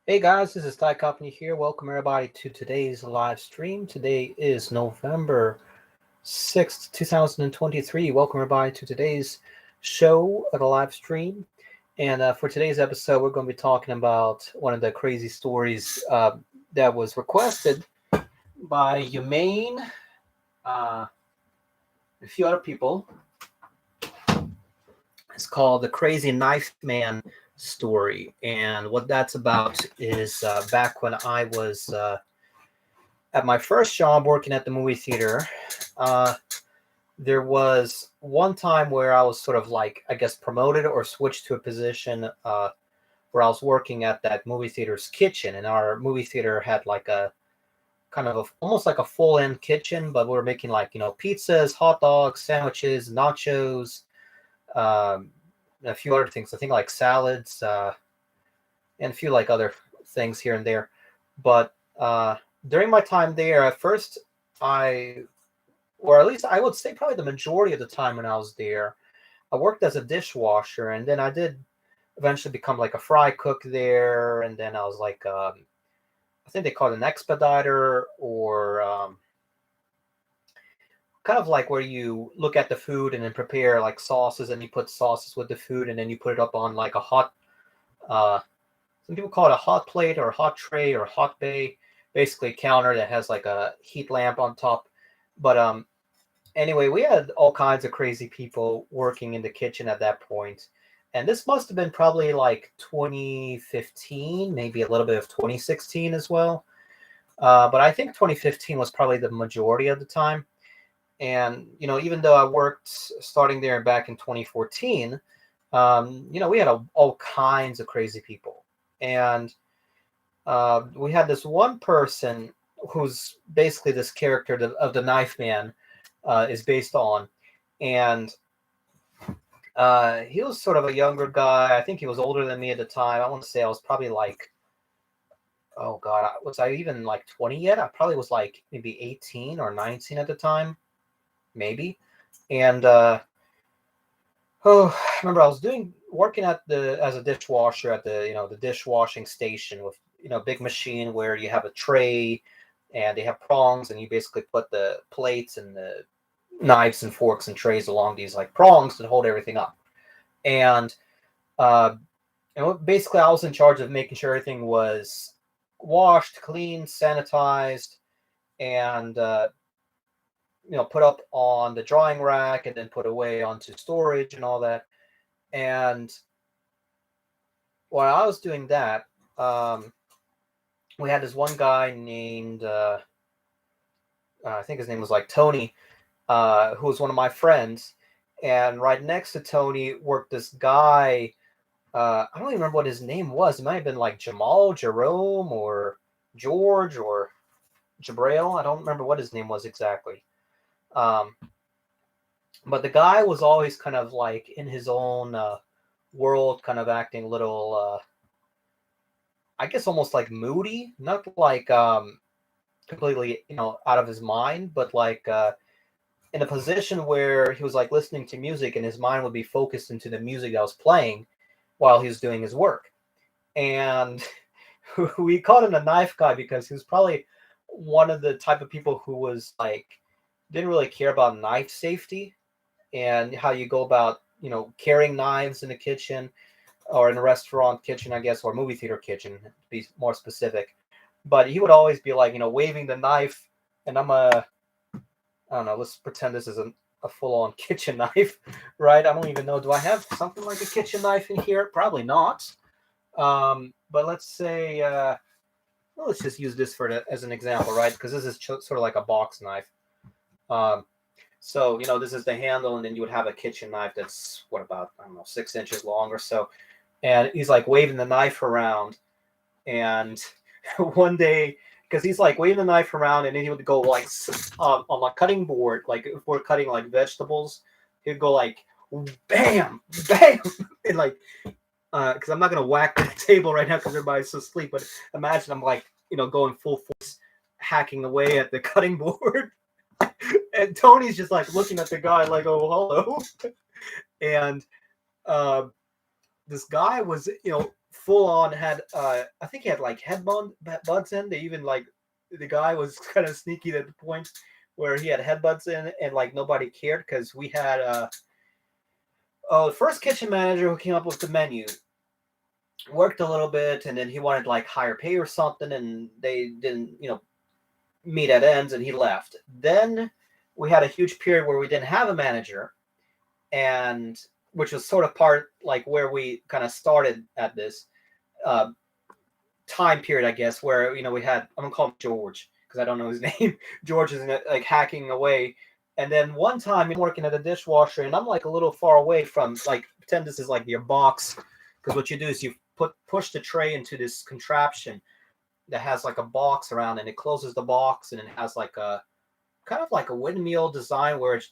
Hey guys, this is Ty Company here. Welcome everybody to today's live stream. Today is November 6th, 2023. Welcome everybody to today's show of the live stream. And for today's episode, we're going to be talking about one of the crazy stories that was requested by Humane, uh, a few other people. It's called The Crazy Knife Man Story. And what that's about is back when I was at my first job working at the movie theater, uh, there was one time where I was sort of like, I guess, promoted or switched to a position where I was working at that movie theater's kitchen. And our movie theater had like a kind of almost like a full end kitchen, but we were making like, pizzas, hot dogs, sandwiches, nachos, um, a few other things. I think like salads and a few like other things here and there. But during my time there, at first, I, or at least I would say probably the majority of the time when I was there, I worked as a dishwasher, and then I did eventually become like a fry cook there, and then I was like, I think they call it an expediter, or kind of like where you look at the food and then prepare like sauces, and you put sauces with the food, and then you put it up on like a hot, uh, some people call it a hot plate or a hot tray or hot bay, basically a counter that has like a heat lamp on top. But anyway, we had all kinds of crazy people working in the kitchen at that point. And this must have been probably like 2015, maybe a little bit of 2016 as well. But I think 2015 was probably the majority of the time. And, even though I worked starting there back in 2014, we had all kinds of crazy people. And we had this one person who's basically this character of the Knife Man is based on. And he was sort of a younger guy. I think he was older than me at the time. I want to say I was probably like, oh God, was I even like 20 yet? I probably was like maybe 18 or 19 at the time, maybe. And I remember I was working at the as a dishwasher at the dishwashing station with big machine where you have a tray and they have prongs, and you basically put the plates and the knives and forks and trays along these like prongs to hold everything up. And uh, basically, I was in charge of making sure everything was washed, cleaned, sanitized, and put up on the drying rack, and then put away onto storage and all that. And while I was doing that, um, we had this one guy named I think his name was like Tony, who was one of my friends. And right next to Tony worked this guy. I don't even remember what his name was. It might have been like Jamal, Jerome, or George, or Jabrail. I don't remember what his name was exactly. Um, but the guy was always kind of like in his own world, kind of acting a little, I guess, almost like moody. Not like completely, out of his mind, but like in a position where he was like listening to music, and his mind would be focused into the music that was playing while he was doing his work. And we called him a knife guy because he was probably one of the type of people who was like didn't really care about knife safety and how you go about carrying knives in the kitchen or in a restaurant kitchen, I guess, or movie theater kitchen to be more specific. But he would always be like waving the knife, and I don't know, let's pretend this is a full-on kitchen knife, right? I don't even know, do I have something like a kitchen knife in here? Probably not. But let's say well, let's just use this as an example, right? Because this is sort of like a box knife. Um, so this is the handle, and then you would have a kitchen knife that's what, about, I don't know, 6 inches long or so. And he's like waving the knife around, and one day, because he's like waving the knife around, and then he would go like on a cutting board, like if we're cutting like vegetables, he'd go like bam, bam, and like because I'm not gonna whack the table right now because everybody's asleep. But imagine I'm like going full force, hacking away at the cutting board, and Tony's just like looking at the guy like, oh hello, and uh, this guy was full on had I think he had like headbuds in. They even like the guy was kind of sneaky at the point where he had headbuds in and like nobody cared because we had the first kitchen manager who came up with the menu worked a little bit and then he wanted like higher pay or something and they didn't meet at ends and he left. Then we had a huge period where we didn't have a manager, and which was sort of part like where we kind of started at this uh, time period, I guess, where we had, I'm gonna call him George because I don't know his name. George is like hacking away, and then one time I'm working at a dishwasher and I'm like a little far away from, like, pretend this is like your box, because what you do is you push the tray into this contraption that has like a box around and it closes the box and it has like a kind of like a windmill design where it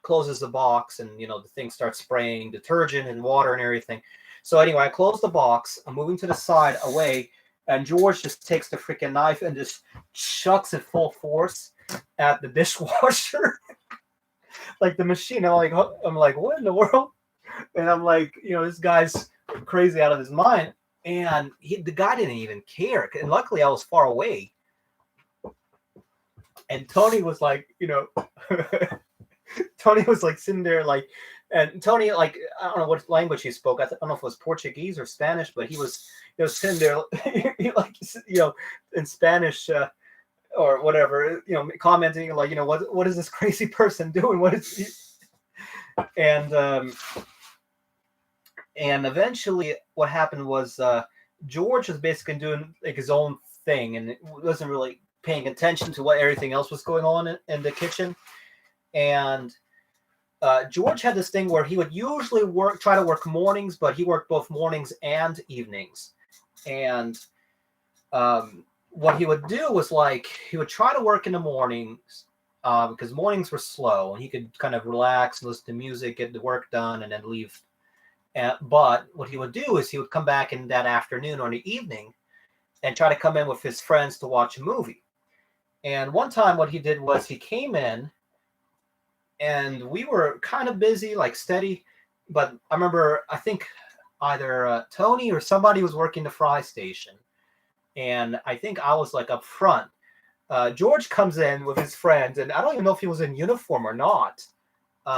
closes the box and the thing starts spraying detergent and water and everything. So anyway, I close the box, I'm moving to the side away, and George just takes the freaking knife and just chucks it full force at the dishwasher. Like the machine. I'm like, what in the world? And I'm like, this guy's crazy out of his mind. And the guy didn't even care. And luckily I was far away. And Tony was like, Tony was like sitting there like, and Tony, like, I don't know what language he spoke. I don't know if it was Portuguese or Spanish, but he was sitting there like, in Spanish or whatever, commenting like, what is this crazy person doing? What is he? And eventually what happened was George was basically doing like his own thing and wasn't really paying attention to what everything else was going on in the kitchen. And George had this thing where he would usually try to work mornings, but he worked both mornings and evenings. And what he would do was like he would try to work in the mornings because mornings were slow and he could kind of relax, listen to music, get the work done, and then leave. But what he would do is he would come back in that afternoon or in the evening and try to come in with his friends to watch a movie. And one time what he did was he came in and we were kind of busy, like steady. But I remember, I think either Tony or somebody was working the fry station. And I think I was like up front. George comes in with his friends, and I don't even know if he was in uniform or not.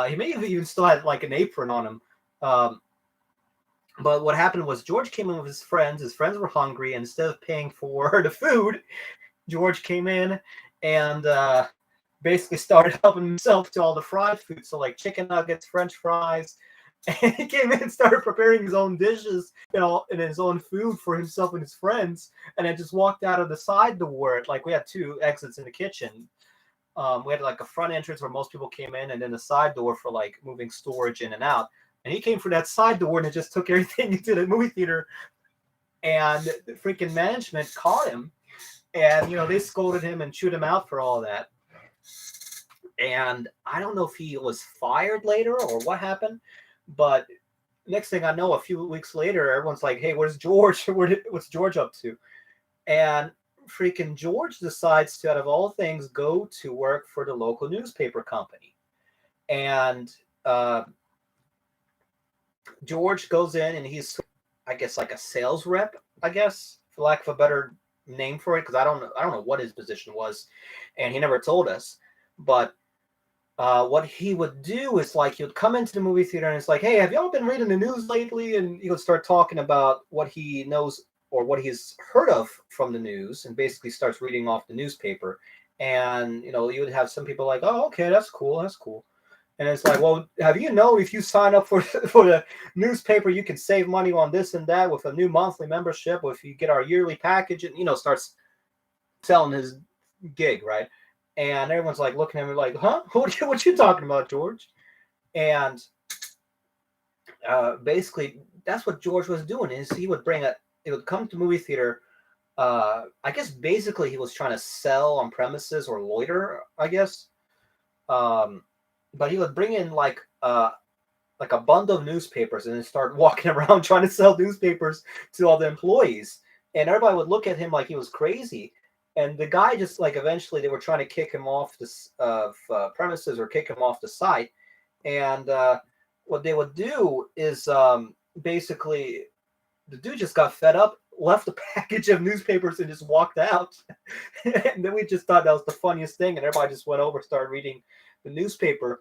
He may have even still had like an apron on him. But what happened was George came in with his friends. His friends were hungry, and instead of paying for the food, George came in and basically started helping himself to all the fried food. So like chicken nuggets, French fries. And he came in and started preparing his own dishes, and his own food for himself and his friends. And then just walked out of the side door. Like we had two exits in the kitchen. We had like a front entrance where most people came in, and then the side door for like moving storage in and out. And he came for that side door and it just took everything into the movie theater. And the freaking management caught him. And, they scolded him and chewed him out for all that. And I don't know if he was fired later or what happened. But next thing I know, a few weeks later, everyone's like, hey, where's George? What's George up to? And freaking George decides to, out of all things, go to work for the local newspaper company. And George goes in and he's, I guess, like a sales rep, I guess, for lack of a better name for it, because I don't know what his position was, and he never told us. But what he would do is like he would come into the movie theater and it's like, hey, have y'all been reading the news lately? And he would start talking about what he knows or what he's heard of from the news, and basically starts reading off the newspaper. And you would have some people like, oh, okay, that's cool. And it's like, well, have you if you sign up for the newspaper, you can save money on this and that with a new monthly membership, or if you get our yearly package, and starts selling his gig, right? And everyone's like looking at me like, huh? What you talking about, George? And basically, that's what George was doing. Is he would come to movie theater. I guess basically he was trying to sell on premises or loiter, I guess. But he would bring in like a bundle of newspapers and then start walking around trying to sell newspapers to all the employees. And everybody would look at him like he was crazy. And the guy just like eventually they were trying to kick him off this premises or kick him off the site. And what they would do is basically the dude just got fed up, left a package of newspapers, and just walked out. And then we just thought that was the funniest thing, and everybody just went over, started reading the newspaper,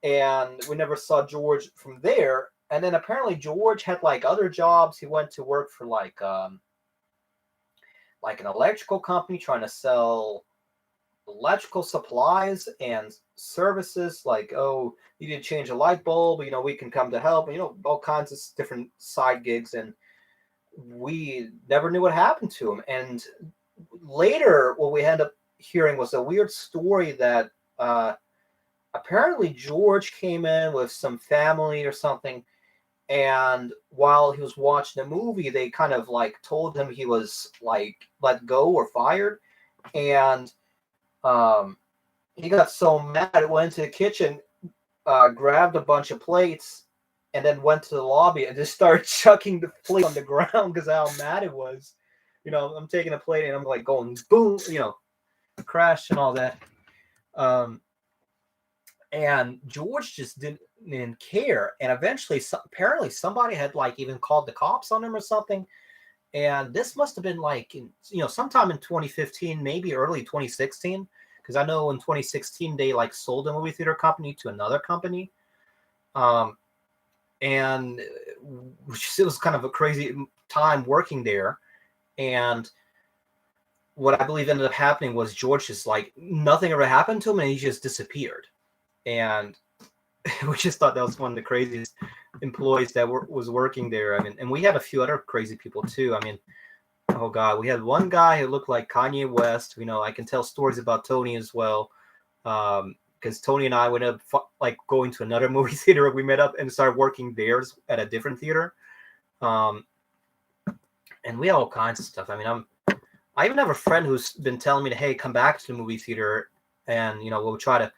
and we never saw George from there. And then apparently George had like other jobs. He went to work for like an electrical company trying to sell electrical supplies and services, like, oh, you need to change a light bulb, we can come to help, all kinds of different side gigs. And we never knew what happened to him. And later what we ended up hearing was a weird story that apparently George came in with some family or something, and while he was watching the movie, they kind of like told him he was like let go or fired. And he got so mad, went into the kitchen, grabbed a bunch of plates, and then went to the lobby and just started chucking the plate on the ground because how mad it was. I'm taking a plate and I'm like going boom, crash and all that. And George just didn't care. And eventually, apparently somebody had like even called the cops on him or something. And this must have been like, sometime in 2015, maybe early 2016. Because I know in 2016, they like sold a movie theater company to another company. And it was kind of a crazy time working there. And what I believe ended up happening was George just like nothing ever happened to him and he just disappeared. And we just thought that was one of the craziest employees that was working there. I mean, and we had a few other crazy people too. I mean, oh God, we had one guy who looked like Kanye West. I can tell stories about Tony as well. Because Tony and I would end up like going to another movie theater. We met up and started working there at a different theater. And we had all kinds of stuff. I mean, I even have a friend who's been telling me to, hey, come back to the movie theater and, we'll try to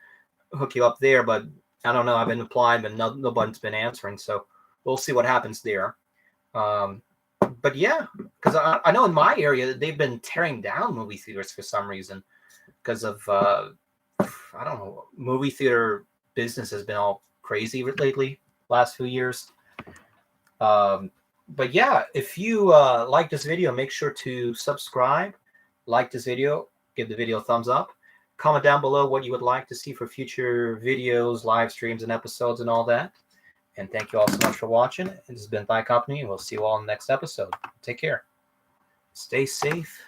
hook you up there. But I don't know. I've been applying, but nobody's been answering. So we'll see what happens there. But yeah, because I know in my area, they've been tearing down movie theaters for some reason because of, I don't know, movie theater business has been all crazy lately, last few years. But yeah, if you like this video, make sure to subscribe, like this video, give the video a thumbs up, comment down below what you would like to see for future videos, live streams, and episodes and all that. And thank you all so much for watching. This has been Thigh Company, and we'll see you all in the next episode. Take care. Stay safe.